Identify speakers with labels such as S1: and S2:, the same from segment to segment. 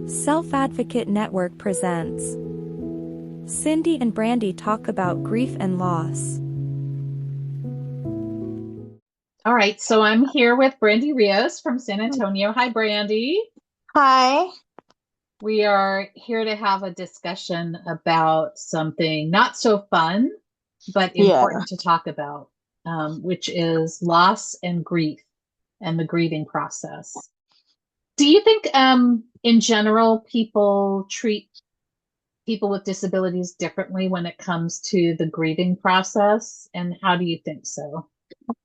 S1: Self-Advocate Network presents Cindy and Brandy talk about grief and loss.
S2: All right, so I'm here with Brandy Rios from San Antonio. Hi, Brandy.
S3: Hi.
S2: We are here to have a discussion about something not so fun, but
S3: Yeah.
S2: important to talk about, which is loss and grief and the grieving process. Do you think, in general, people treat people with disabilities differently when it comes to the grieving process? And how do you think so?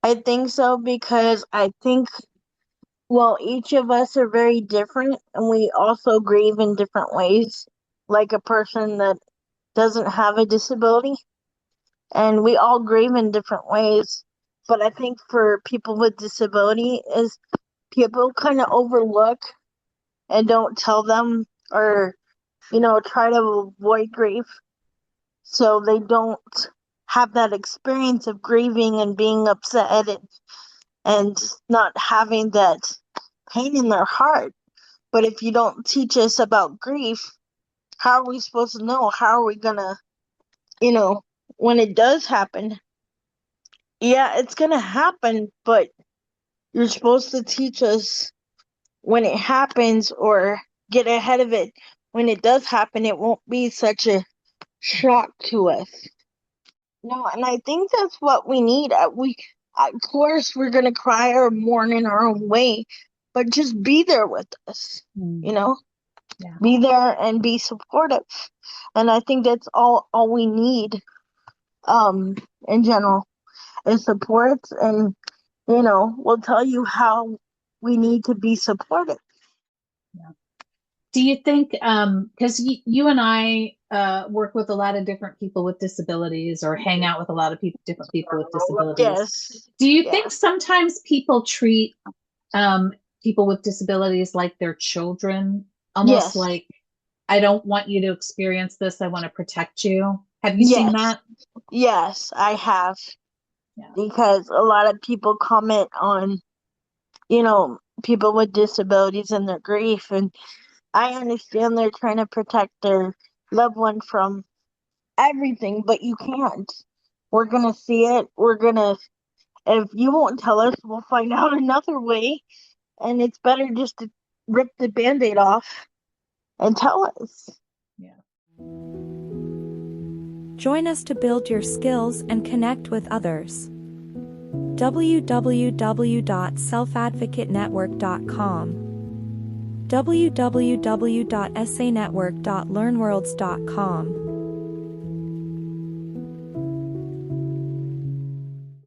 S3: I think so because well, each of us are very different and we also grieve in different ways, like a person that doesn't have a disability. And we all grieve in different ways. But I think for people with disability is people kind of overlook and don't tell them or, try to avoid grief. So they don't have that experience of grieving and being upset and not having that pain in their heart. But if you don't teach us about grief, how are we supposed to know? How are we gonna, when it does happen? Yeah, it's gonna happen, but you're supposed to teach us when it happens or get ahead of it. When it does happen, it won't be such a shock to us. No, and I think that's what we need. Of course, we're gonna cry or mourn in our own way, but just be there with us.
S2: Mm,
S3: You know,
S2: yeah.
S3: be there and be supportive. And I think that's all we need. In general, is support, and we'll tell you how we need to be supported.
S2: Yeah. Do you think, because you and I work with a lot of different people with disabilities or hang out with a lot of different people with disabilities.
S3: Yes.
S2: Do you
S3: Yeah.
S2: think sometimes people treat people with disabilities like their children, almost
S3: Yes.
S2: like, I don't want you to experience this, I want to protect you? Have you seen
S3: Yes.
S2: that?
S3: Yes, I have.
S2: Yeah.
S3: Because a lot of people comment on, people with disabilities and their grief. And I understand they're trying to protect their loved one from everything, but you can't. We're going to see it. If you won't tell us, we'll find out another way. And it's better just to rip the band-aid off and tell us.
S2: Yeah.
S1: Join us to build your skills and connect with others. www.selfadvocatenetwork.com www.sanetwork.learnworlds.com